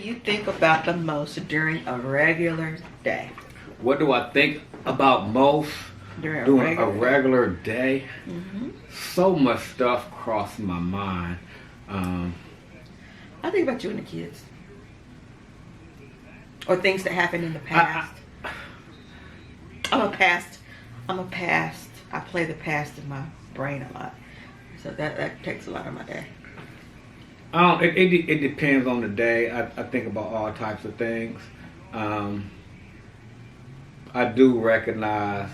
you think about the most during a regular day? What do I think about most During a regular day? Mm-hmm. So much stuff crossed my mind. I think about you and the kids. Or things that happened in the past. I'm a past. I play the past in my brain a lot. So that takes a lot of my day. It depends on the day. I think about all types of things. I do recognize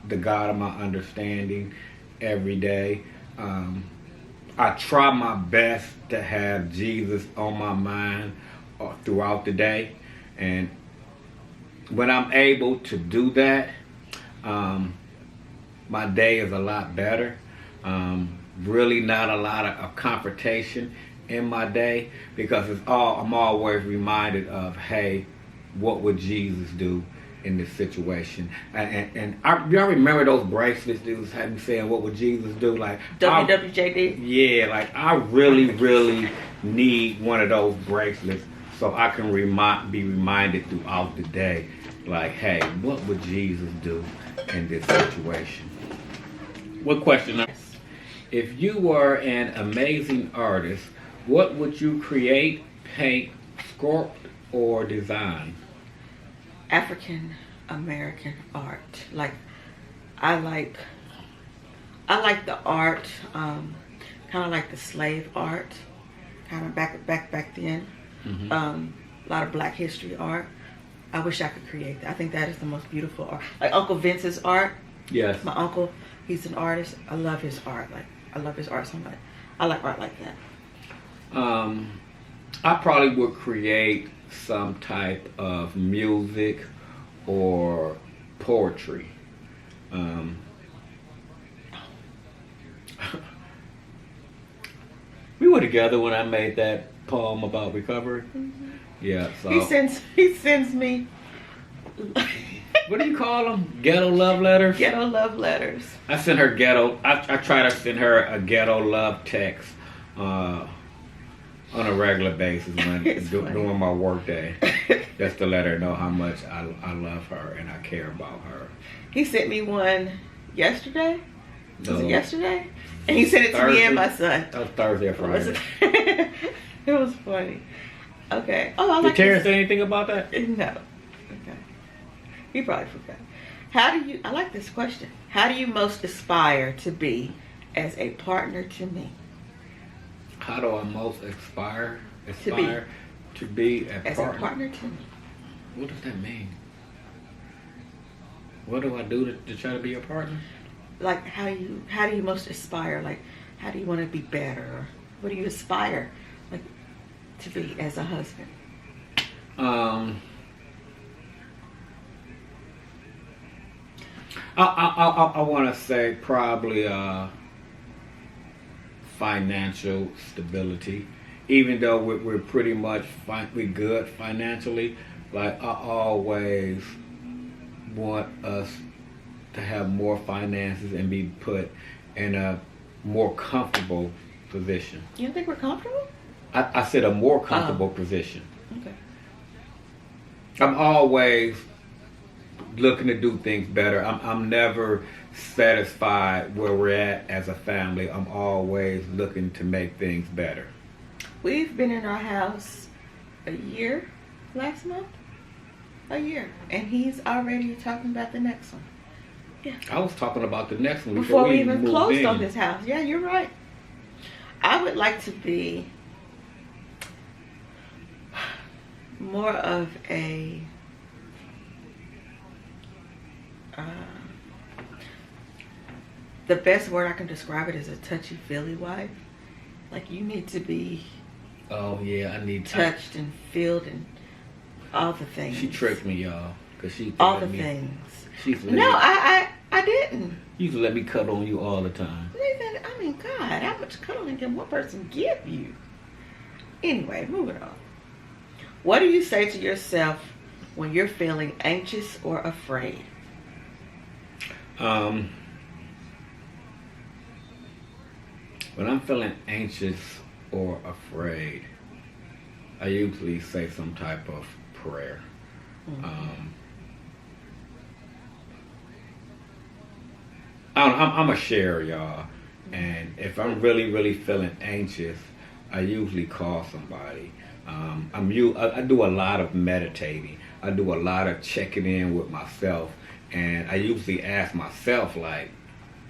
the God of my understanding every day. I try my best to have Jesus on my mind throughout the day. And when I'm able to do that, my day is a lot better. Really not a lot of confrontation in my day because I'm always reminded of, hey, what would Jesus do in this situation? And y'all remember those bracelets dudes had me saying, what would Jesus do? Like WWJD? Yeah, like I really need one of those bracelets so I can be reminded throughout the day, like, hey, what would Jesus do in this situation? What question? If you were an amazing artist, what would you create, paint, sculpt, or design? African American art. I like the art, kind of like the slave art, kind of back then. Mm-hmm. A lot of Black history art. I wish I could create that. I think that is the most beautiful art. Like Uncle Vince's art. Yes. My uncle, he's an artist. I love his art. I love his art so much. I like art like that. I probably would create some type of music or poetry. We were together when I made that poem about recovery. Mm-hmm. Yeah. So He sends me. What do you call them? Ghetto love letters? Ghetto love letters. I sent her ghetto. I try to send her a ghetto love text on a regular basis during my work day, just to let her know how much I love her and I care about her. He sent me one yesterday. Was No. it yesterday? And he sent it to Thursday. me and my son. That was Thursday or Was Friday. it? It was funny. Okay. Oh, I Did like Terrence this. say anything about that? No. Okay. He probably forgot. I like this question. How do you most aspire to be as a partner to me? How do I most aspire to be As a partner to me. What does that mean? What do I do to try to be a partner? Like how do you most aspire? Like how do you want to be better? Or what do you aspire like to be as a husband? I want to say probably financial stability. Even though we're pretty much we're good financially, like I always want us to have more finances and be put in a more comfortable position. You don't think we're comfortable? I said a more comfortable position. Okay. I'm always looking to do things better. I'm never satisfied where we're at as a family. I'm always looking to make things better. We've been in our house a year last month. A year. And he's already talking about the next one. Yeah. I was talking about the next one Before we even moved closed in. on this house. Yeah, you're right. I would like to be more of a the best word I can describe it is a touchy-feely wife. Like you need to be Oh yeah, I need touched and filled and all the things. She tricked me, y'all, cause she all the let me, things. She used to let No, me, I didn't. you used to let me cut on you all the time. Nathan, I mean, God, how much cuddling can one person give you? Anyway, moving on. What do you say to yourself when you're feeling anxious or afraid? When I'm feeling anxious or afraid, I usually say some type of prayer. Mm-hmm. I'm a share, y'all. And if I'm really, really feeling anxious, I usually call somebody. I do a lot of meditating. I do a lot of checking in with myself, and I usually ask myself like,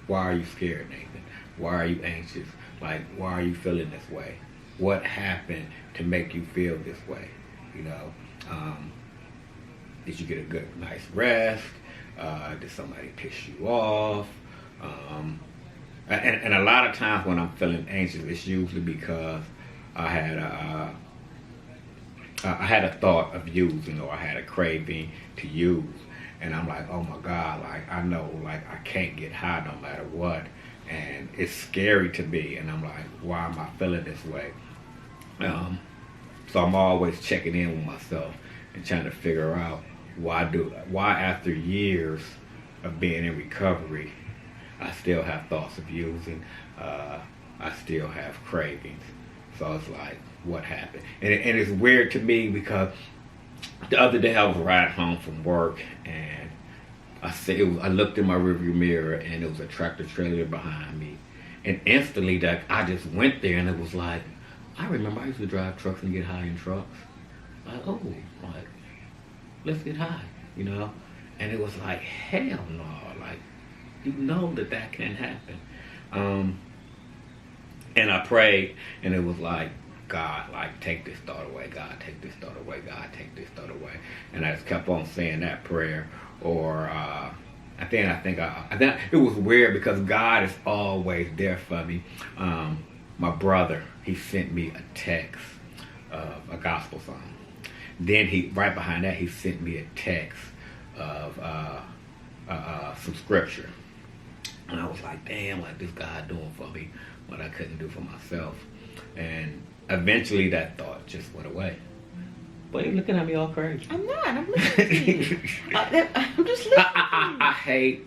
"Why are you scared, Nathan? Why are you anxious? Like, why are you feeling this way? What happened to make you feel this way? You know, did you get a good, nice rest? Did somebody piss you off?" And a lot of times when I'm feeling anxious, it's usually because I had I had a thought of using, or I had a craving to use, and I'm like, oh my God, like I know, like I can't get high no matter what, and it's scary to me, and I'm like, why am I feeling this way? So I'm always checking in with myself and trying to figure out why after years of being in recovery, I still have thoughts of using. I still have cravings. So it's like, what happened? And it's weird to me because the other day I was riding home from work, and I looked in my rearview mirror, and it was a tractor trailer behind me, and instantly that I just went there, and it was like, I remember I used to drive trucks and get high in trucks. Like, oh, like let's get high, you know? And it was like, hell no, like you know that can't happen. And I prayed, and it was like, God, like, take this thought away. God, take this thought away. God, take this thought away. And I just kept on saying that prayer. Or I think it was weird because God is always there for me. My brother, he sent me a text of a gospel song. Then right behind that, he sent me a text of some scripture. And I was like, damn, like this God doing for me what I couldn't do for myself. And eventually that thought just went away. But you're looking at me all crazy. I'm not. I'm listening to you. I'm just listening to you. I hate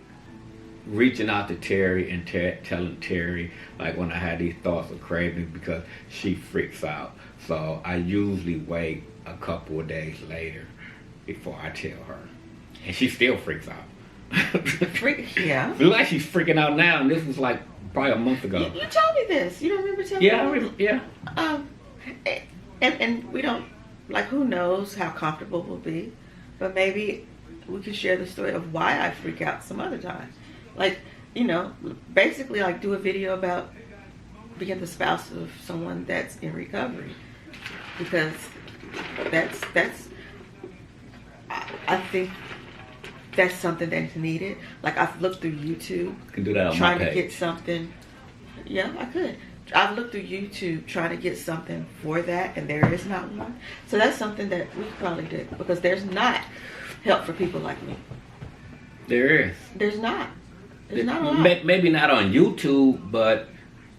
reaching out to Terry and telling Terry, like when I had these thoughts of craving, because she freaks out. So I usually wait a couple of days later before I tell her. And she still freaks out. Yeah. It's like she's freaking out now, and this was like probably a month ago. You told me this. You don't remember telling me? Yeah. And we don't, like, who knows how comfortable we'll be, but maybe we can share the story of why I freak out some other times. Like, you know, basically like do a video about being the spouse of someone that's in recovery, because I think that's something that's needed. Like, I've looked through YouTube. You can do that on trying my page. to get something. Yeah, I could. I've looked through YouTube trying to get something for that, and there is not one. So that's something that we probably did, because there's not help for people like me. There is. There's not. There's not a lot. Maybe not on YouTube, but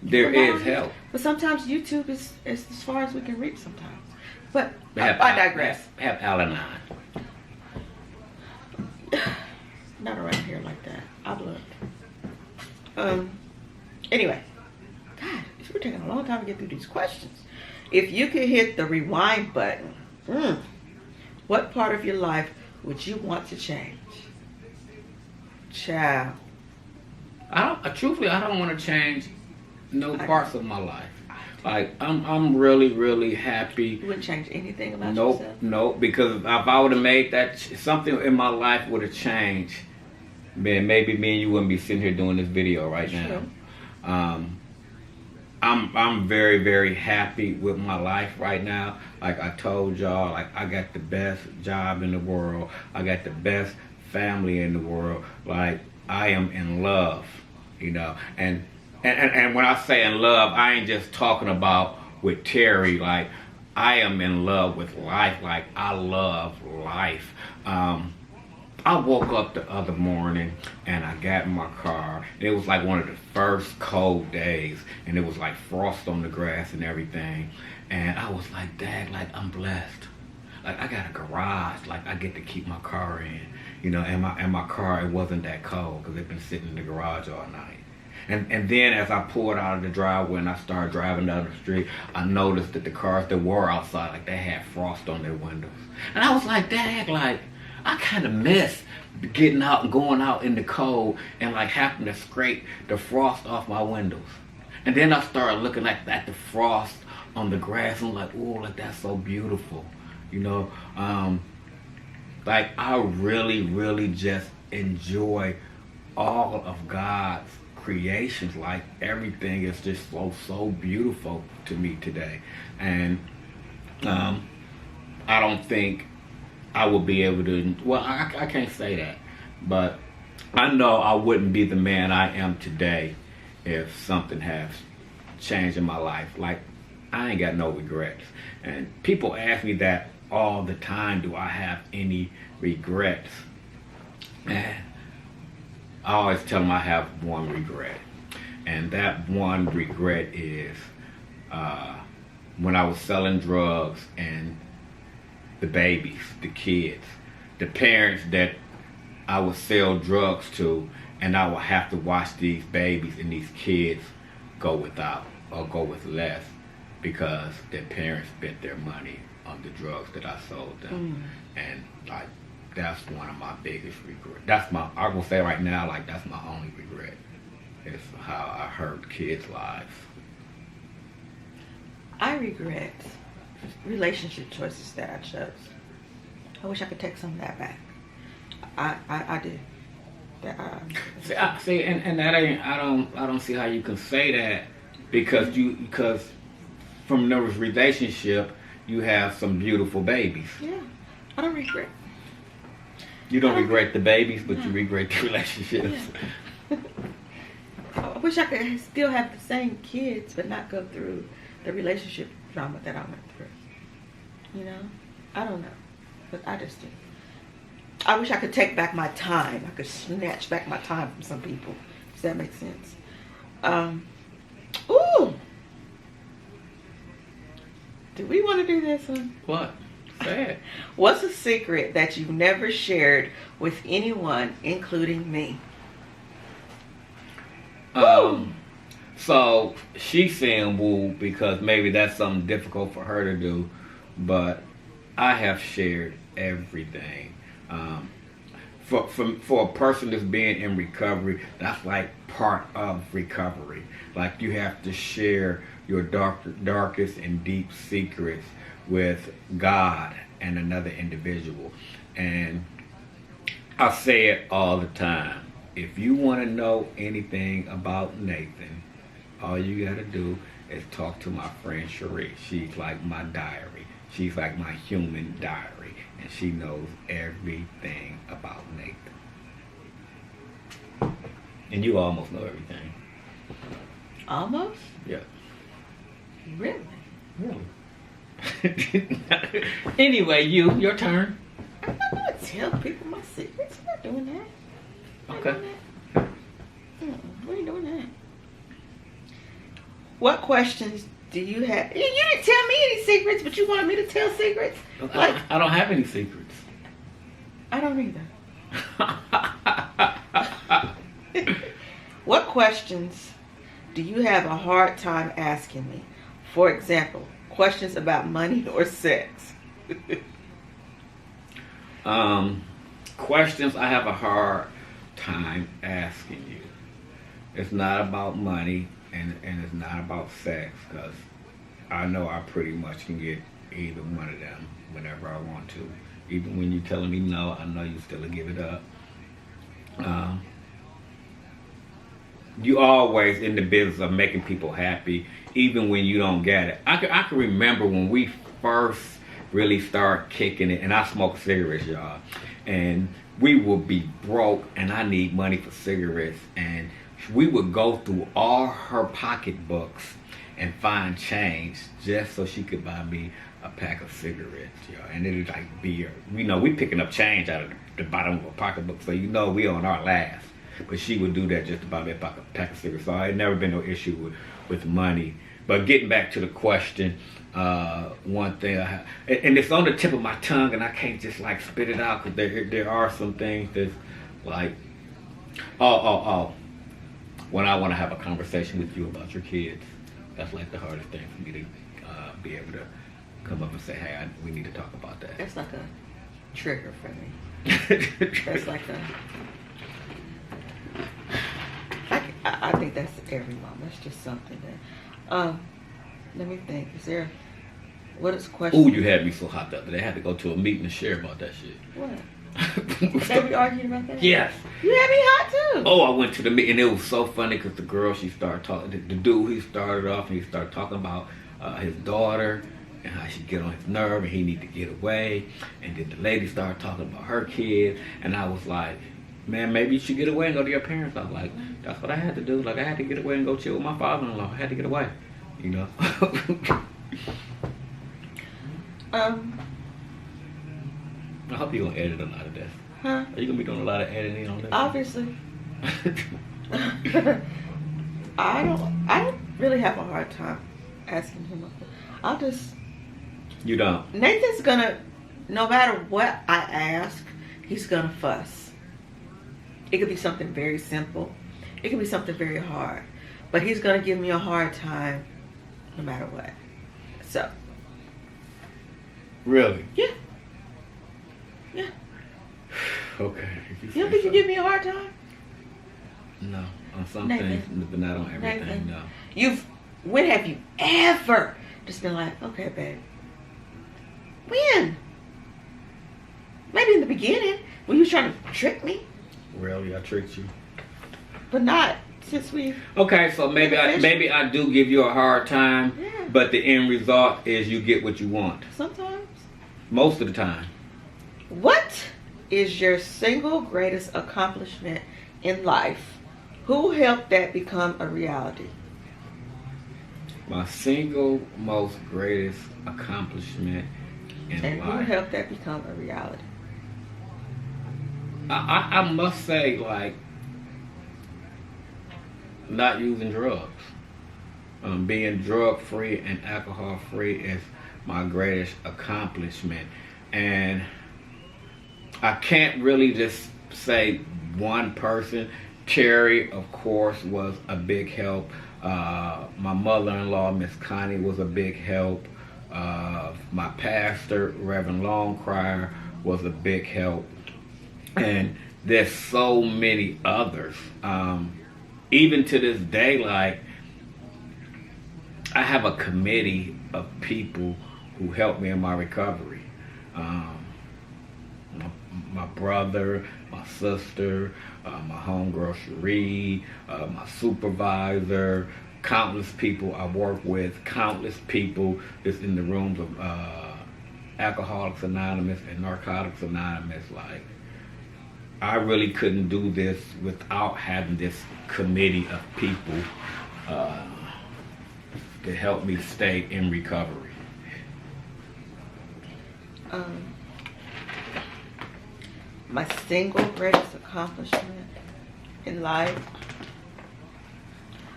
there is help. But sometimes YouTube is as far as we can reach sometimes. But I digress. Have Al-Anon. Not around here like that. I've looked. Anyway. God, we're taking a long time to get through these questions. If you could hit the rewind button, what part of your life would you want to change? Child. Truthfully, I don't want to change no parts of my life. Like, I'm really, really happy. You wouldn't change anything about yourself? Nope, because if I would have made that, something in my life would have changed, man, maybe me and you wouldn't be sitting here doing this video right now. I'm very, very happy with my life right now. Like I told y'all, like I got the best job in the world. I got the best family in the world. Like, I am in love, you know. And when I say in love, I ain't just talking about with Terry. Like, I am in love with life. Like, I love life. I woke up the other morning and I got in my car. It was like one of the first cold days, and it was like frost on the grass and everything. And I was like, Dad, like, I'm blessed. Like, I got a garage. Like, I get to keep my car in, you know. And my car, it wasn't that cold because it'd been sitting in the garage all night. And then as I pulled out of the driveway and I started driving down the street, I noticed that the cars that were outside, like they had frost on their windows. And I was like, dang, like, I kind of miss getting out and going out in the cold and like having to scrape the frost off my windows. And then I started looking at the frost on the grass and I'm like, oh, like that's so beautiful. You know, like I really, really just enjoy all of God's creations. Like everything is just so beautiful to me today. And I don't think I would be able to, well, I can't say that, but I know I wouldn't be the man I am today if something has changed in my life. Like, I ain't got no regrets. And people ask me that all the time, do I have any regrets? And I always tell them I have one regret. And that one regret is when I was selling drugs and the babies, the kids, the parents that I would sell drugs to, and I would have to watch these babies and these kids go without or go with less because their parents spent their money on the drugs that I sold them. And like, that's one of my biggest regrets. I will say right now, like that's my only regret is how I hurt kids' lives. I regret relationship choices that I chose. I wish I could take some of that back. I did. See, and that ain't. I don't see how you can say that because from the relationship you have some beautiful babies. Yeah, I don't regret. You don't regret the babies, but you regret the relationships. Yeah. I wish I could still have the same kids, but not go through the relationship drama that I went through. You know, I don't know, but I just do. I wish I could take back my time. I could snatch back my time from some people. Does that make sense? Ooh. Do we want to do this one? What? Say it. What's a secret that you've never shared with anyone, including me? So she's saying woo because maybe that's something difficult for her to do, but I have shared everything. For a person that's being in recovery, that's like part of recovery. Like you have to share your darkest and deep secrets with God and another individual. And I say it all the time. If you want to know anything about Nathan, all you got to do is talk to my friend Cherie. She's like my diary. She's like my human diary. And she knows everything about Nathan. And you almost know everything. Almost? Yeah. Really? Really. Anyway, your turn. I'm not going to tell people my secrets. I'm not doing that. Okay. We ain't doing that. What questions do you have? You didn't tell me any secrets, but you wanted me to tell secrets? Like, I don't have any secrets. I don't either. What questions do you have a hard time asking me? For example, questions about money or sex. Questions I have a hard time asking you. It's not about money and it's not about sex because I know I pretty much can get either one of them whenever I want to. Even when you're telling me no, I know you still give it up. You always in the business of making people happy, even when you don't get it. I can remember when we first really start kicking it, and I smoke cigarettes, y'all, and we would be broke, and I need money for cigarettes, and we would go through all her pocketbooks and find change just so she could buy me a pack of cigarettes, y'all. And it'd like be, we picking up change out of the bottom of a pocketbook, so we on our last. But she would do that just to buy me a pack of cigarettes. So I had never been no issue with money. But getting back to the question, one thing I have, and it's on the tip of my tongue, and I can't just like spit it out because there are some things that's like, when I want to have a conversation with you about your kids, that's like the hardest thing for me to be able to come up and say, hey, we need to talk about that. That's like a trigger for me. That's like I think that's every mom. That's just something that. Let me think. Is there? What is question? Ooh, you had me so hot the other day. I had to go to a meeting and share about that shit. What? They be arguing about that? Yes. You had me hot too. Oh, I went to the meeting and it was so funny because the girl, she started talking. The dude, he started off and he started talking about his daughter and how she get on his nerve and he need to get away. And then the lady started talking about her kid, and I was like, man, maybe you should get away and go to your parents. I was like, that's what I had to do. Like, I had to get away and go chill with my father-in-law. I had to get away, you know. I hope you're gonna edit a lot of this. Huh? Are you gonna be doing a lot of editing on this? Obviously. I don't really have a hard time asking him. I'll just. You don't. Nathan's gonna, no matter what I ask, he's gonna fuss. It could be something very simple. It could be something very hard. But he's gonna give me a hard time no matter what. So. Really? Yeah. Yeah. Okay. You don't think you give me a hard time? No. On some Nathan. things, but not on everything, Nathan. no. When have you ever just been like, okay, babe. When? Maybe in the beginning when you was trying to trick me, Really? I tricked you? but not since we. Okay, so maybe I do give you a hard time, Yeah. but the end result is you get what you want. Sometimes. Most of the time. What is your single greatest accomplishment in life? Who helped that become a reality? My single most greatest accomplishment in And who life. helped that become a reality? I must say, like, not using drugs. Being drug free and alcohol free is my greatest accomplishment. And I can't really just say one person. Terry, of course, was a big help. My mother-in-law, Miss Connie, was a big help. My pastor, Reverend Longcrier, was a big help. And there's so many others. Even to this day, like, I have a committee of people who helped me in my recovery. My brother, my sister, my homegirl Cherie, my supervisor, countless people I work with, countless people that's in the rooms of Alcoholics Anonymous and Narcotics Anonymous. Like, I really couldn't do this without having this committee of people to help me stay in recovery. My single greatest accomplishment in life,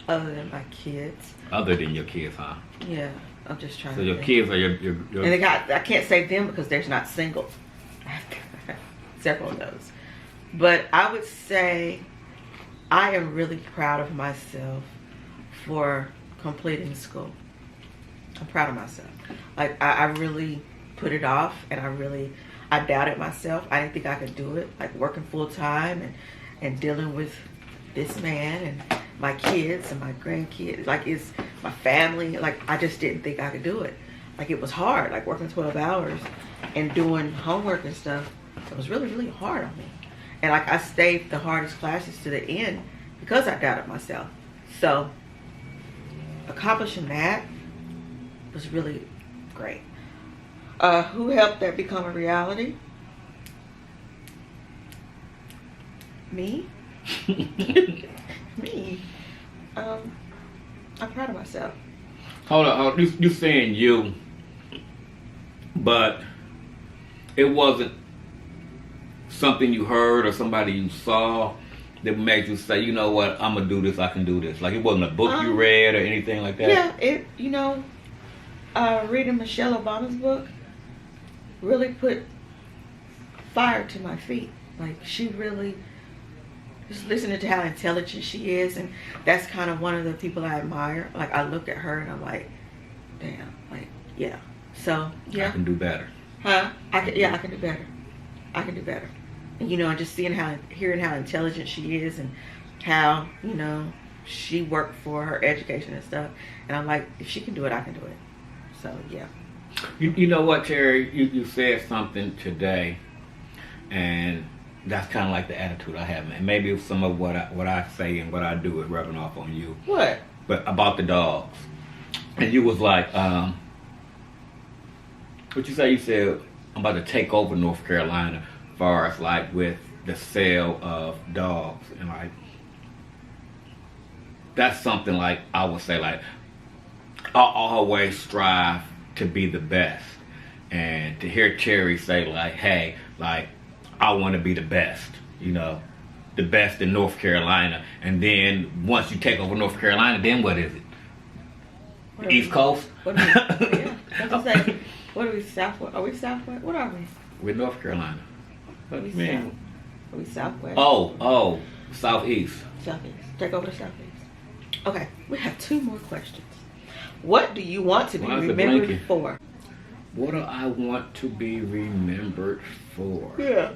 other than my kids. Other than your kids, huh? Yeah, I'm just trying So to your think. kids are your And I can't say them because they're not single. I have several of those. But I would say I am really proud of myself for completing school. I'm proud of myself. Like, I really put it off, and I doubted myself. I didn't think I could do it. Like, working full time and dealing with this man and my kids and my grandkids. Like, it's my family. Like, I just didn't think I could do it. Like, it was hard. Like, working 12 hours and doing homework and stuff. It was really, really hard on me. And, like, I stayed the hardest classes to the end because I doubted myself. So, accomplishing that was really great. Who helped that become a reality? Me? Me. I'm proud of myself. Hold on. You saying you, but it wasn't something you heard or somebody you saw that made you say, you know what, I'm gonna do this. I can do this. Like, it wasn't a book you read or anything like that. Yeah, reading Michelle Obama's book really put fire to my feet. Like, she really just listening to how intelligent she is, and that's kind of one of the people I admire. Like I look at her and I'm like, damn, like yeah. So I can do better. huh? I can do better. I can do better. And and just hearing how intelligent she is, and how she worked for her education and stuff. And I'm like, if she can do it, I can do it. So yeah. You know what, Terry? You said something today, and that's kind of like the attitude I have, man. Maybe some of what I say and what I do is rubbing off on you. What? But about the dogs, and you was like, what you say? You said I'm about to take over North Carolina, as far as like with the sale of dogs, and like that's something like I would say like I'll always strive to be the best, and to hear Terry say like, hey, like I want to be the best, the best in North Carolina, and then once you take over North Carolina, then what is it? East Coast? What are we? Yeah. That's what I'm saying. What are we? Southwest? Are we Southwest? What are we? We're North Carolina. What do you mean? Are we Southwest? Oh, Southeast. Southeast. Take over the Southeast. Okay, we have 2 more questions. What do you want to be remembered for? What do I want to be remembered for? Yeah.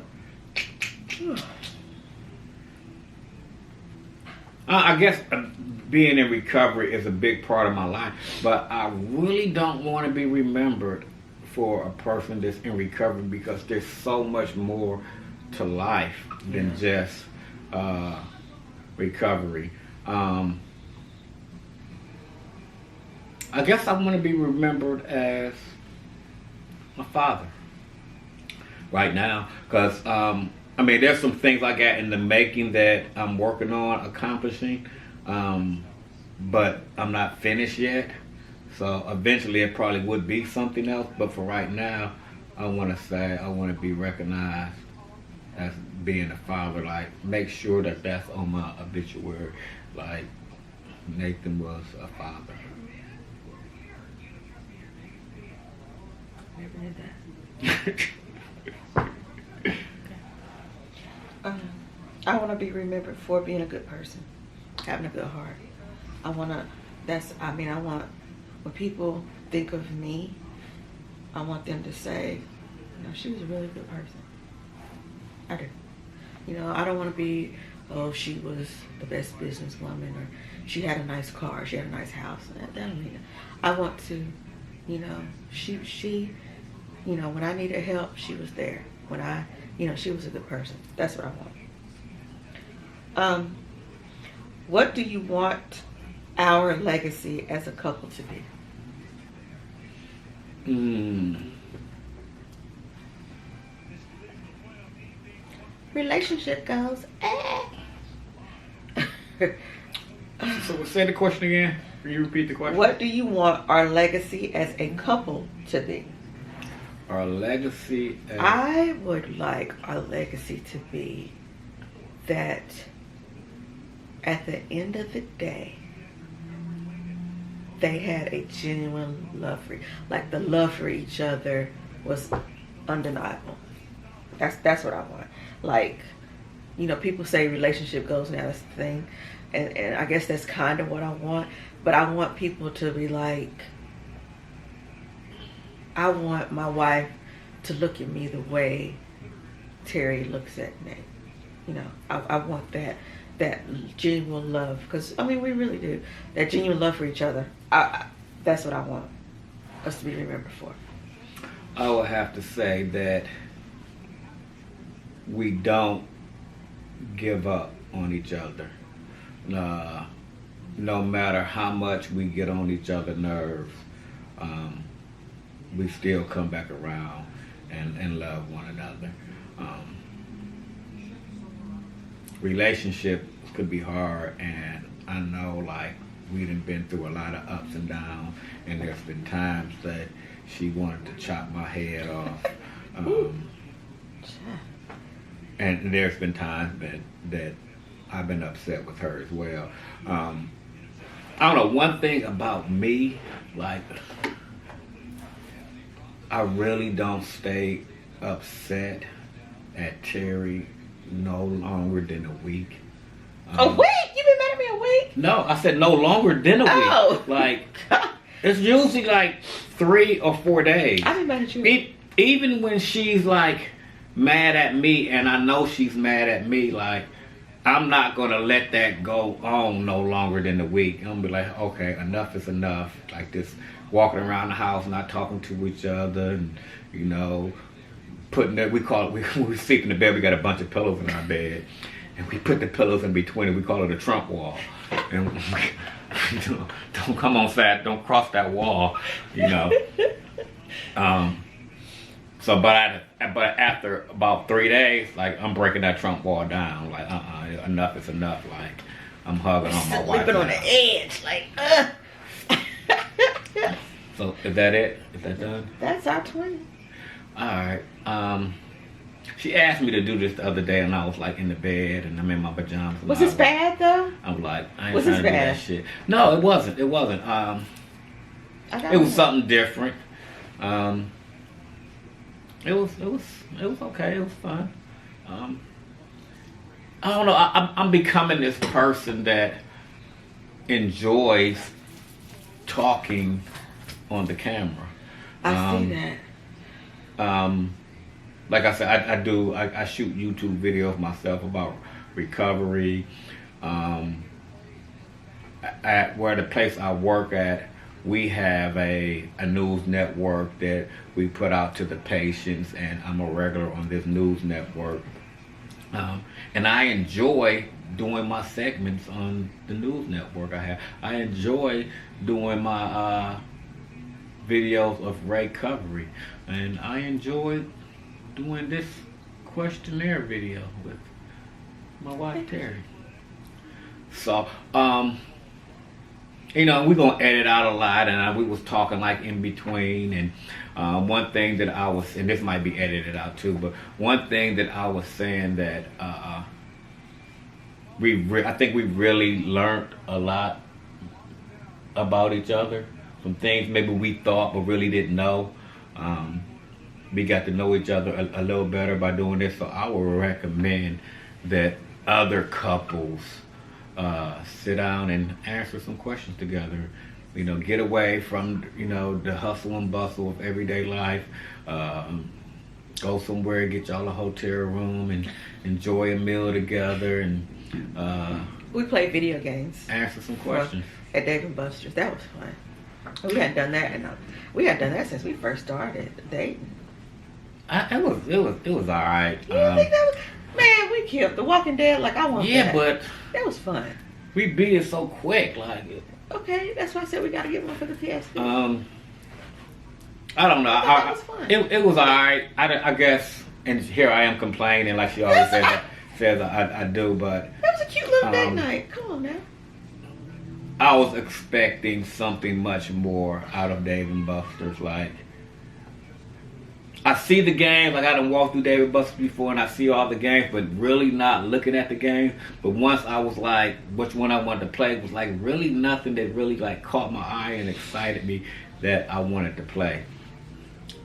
I guess being in recovery is a big part of my life, but I really don't want to be remembered for a person that's in recovery, because there's so much more to life than just recovery. I guess I want to be remembered as my father right now, because there's some things I got in the making that I'm working on accomplishing, but I'm not finished yet. So eventually it probably would be something else, but for right now, I want to say I want to be recognized as being a father. Like, make sure that that's on my obituary. Like, Nathan was a father. Never did that. I want to be remembered for being a good person, having a good heart. I want, when people think of me, I want them to say, she was a really good person. I do. I don't want to be, she was the best businesswoman, or she had a nice car, she had a nice house. That don't mean it. I want to, she when I needed help, she was there. When she was a good person. That's what I want. What do you want our legacy as a couple to be? Relationship goes. So say the question again. Can you repeat the question? What do you want our legacy as a couple to be? Our legacy as... I would like our legacy to be that at the end of the day, they had a genuine love for the love for each other was undeniable. That's what I want. Like, people say relationship goes, now that's the thing. And I guess that's kind of what I want. But I want people to be like, I want my wife to look at me the way Terry looks at Nate. I want that genuine love, because we really do, that genuine love for each other. That's what I want us to be remembered for. I would have to say that we don't give up on each other. No matter how much we get on each other's nerves, we still come back around and love one another. Relationships could be hard, and I know we done been through a lot of ups and downs, and there's been times that she wanted to chop my head off. And there's been times that I've been upset with her as well. I don't know, one thing about me, I really don't stay upset at Terry no longer than a week. A week? You been mad at me a week? No, I said no longer than a week. Oh. Like, it's usually like 3 or 4 days. I've been mad at you. Even when she's like mad at me and I know she's mad at me, like, I'm not gonna let that go on no longer than a week. I'm gonna be like, okay, enough is enough. Like this walking around the house, not talking to each other, and you know, putting that we sleep in the bed. We got a bunch of pillows in our bed, and we put the pillows in between it. We call it a Trump wall. And don't come on side, don't cross that wall, you know. So, but after about 3 days, like I'm breaking that Trump wall down. Like, enough is enough. Like, I'm hugging on my wife. Sleeping on the edge, like, So, is that it? Is that done? That's our twin. All right. She asked me to do this the other day, and I was like in the bed, and I'm in my pajamas. Was this bad though? I'm like, I ain't Was trying this to do bad? that shit. No, it wasn't. It wasn't. It was something different. It was okay. It was fun. I don't know. I'm becoming this person that enjoys talking on the camera. I see that. Like I said, I shoot YouTube videos myself about recovery. At where the place I work at, we have a news network that we put out to the patients, and I'm a regular on this news network. And I enjoy doing my segments on the news network. I enjoy doing my videos of recovery, and I enjoy doing this questionnaire video with my wife Terry. So, you know, we're gonna edit out a lot, and we was talking like in between, and one thing that I was, and this might be edited out too, but one thing that I was saying that I think we really learned a lot about each other. Some things maybe we thought but really didn't know. We got to know each other a little better by doing this, so I would recommend that other couples sit down and answer some questions together. You know, get away from, you know, the hustle and bustle of everyday life. Go somewhere, get y'all a hotel room, and enjoy a meal together, and We played video games answer some questions. at Dave & Buster's. That was fun. We hadn't done that, and we hadn't done that since we first started dating. It was all right. You didn't think that was? Man, we killed The Walking Dead. Like, I want Yeah, that. but That was fun. we beat it so quick. Like, Okay, that's why I said we got to get one for the PSP. I don't know. That was fun. It was all right. I guess, and here I am complaining like she always says I do, but That was a cute little date night. Come on now. I was expecting something much more out of Dave & Buster's. Like, I see the games, like I done walked through Dave & Buster's before, and I see all the games, but really not looking at the games. But once I was like, which one I wanted to play, was like really nothing that really like caught my eye and excited me that I wanted to play.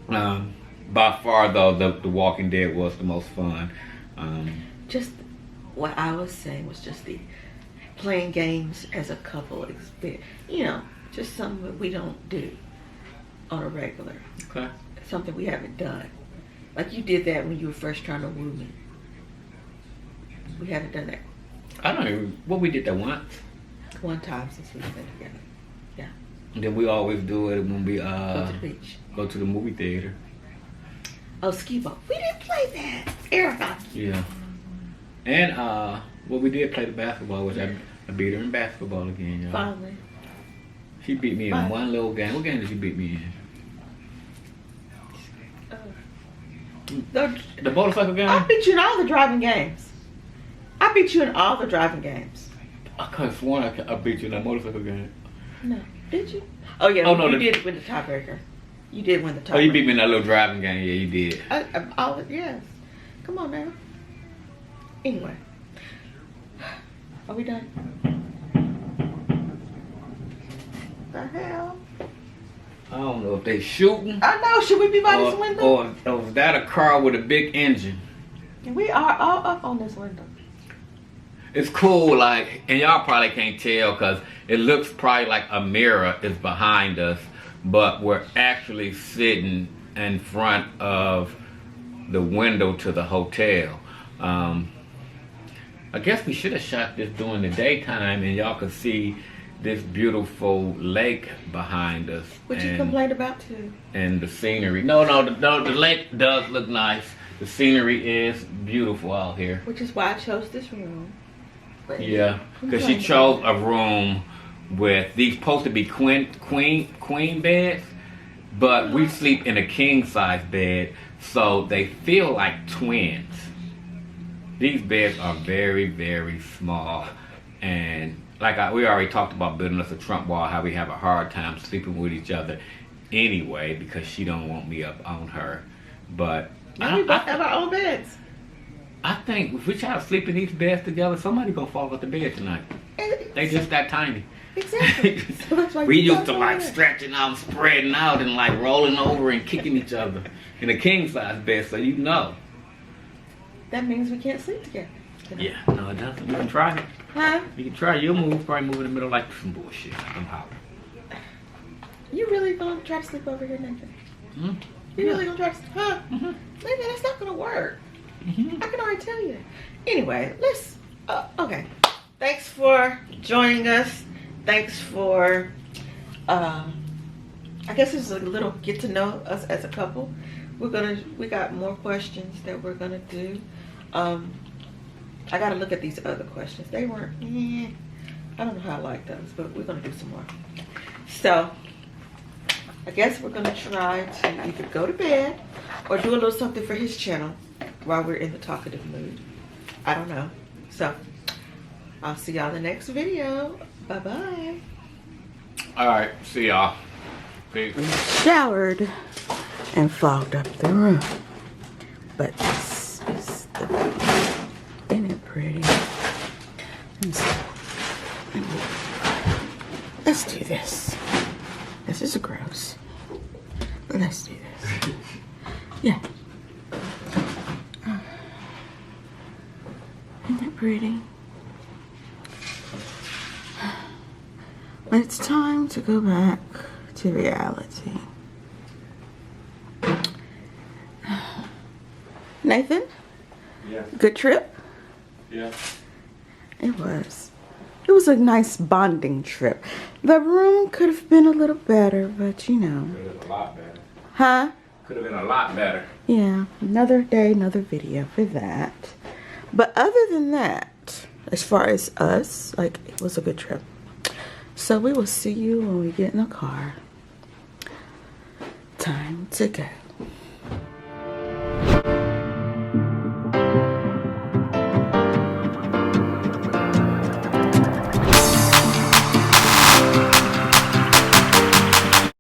By far though, the Walking Dead was the most fun. Just what I was saying was just the playing games as a couple experience. You know, just something that we don't do on a regular. Okay. Something we haven't done. Like you did that when you were first trying to woo me. We haven't done that I don't even, what we did that once. one time since we've been together. Yeah. And then we always do it when we Go to the beach. go to the movie theater. Oh, skee ball. We didn't play that. Erica. Yeah. And well, we did play the basketball, which I beat her in basketball again, y'all. Finally. She beat me in Fine. one little game. What game did she beat me in? The motorcycle game? I beat you in all the driving games. I beat you in all the driving games. I could have sworn I beat you in that motorcycle game. No. Did you? Oh, yeah. Oh, no, you the- did win the tiebreaker. You did win the tiebreaker. Oh, you beat me in that little driving game. Yeah, you did. Yes. Come on now. Anyway. Are we done? The hell? I don't know if they shooting I know. Should we be by this window? or was that a car with a big engine? We are all up on this window. It's cool, like, and y'all probably can't tell because it looks probably like a mirror is behind us, but we're actually sitting in front of the window to the hotel. I guess we should have shot this during the daytime and y'all could see this beautiful lake behind us. What you complained about too? And the scenery. No, the lake does look nice. The scenery is beautiful out here. Which is why I chose this room. But Yeah, because she chose a room with these supposed to be queen beds, but we sleep in a king size bed, so they feel like twins. These beds are very, very small, and like we already talked about building us a Trump wall, how we have a hard time sleeping with each other anyway because she don't want me up on her. But now we both have our own beds. I think if we try to sleep in these beds together, somebody gonna fall off the bed tonight. They just that tiny. Exactly. So that's why we you used to like stretching out, spreading out, and like rolling over and kicking each other in a king size bed. So you know. That means we can't sleep together. Yeah, no, it doesn't. You can try it. Huh? You can try. You'll probably move in the middle like some bullshit. I'm hollering. You really gonna try to sleep over here, Nathan? Mm-hmm. You really gonna try to? Huh? Mm-hmm. Nathan, that's not gonna work. Mm-hmm. I can already tell you. Anyway, let's. Okay. Thanks for joining us. Thanks for. I guess it's a little get to know us as a couple. We got more questions that we're gonna do. I gotta look at these other questions. They weren't. I don't know how I like those, but we're gonna do some more. So, I guess we're gonna try to either go to bed or do a little something for his channel while we're in the talkative mood. I don't know. So, I'll see y'all in the next video. Bye-bye. All right, see y'all. Peace. Showered and fogged up the room. But this is the... Isn't it pretty? Let's do this. This is gross. Let's do this. Yeah. Isn't that pretty? But it's time to go back to reality. Nathan? Yeah. Good trip? Yeah. It was. It was a nice bonding trip. The room could have been a little better, but you know. Could have been a lot better. Huh? Could have been a lot better. Yeah. Another day, another video for that. But other than that, as far as us, like, it was a good trip. So we will see you when we get in the car. Time to go.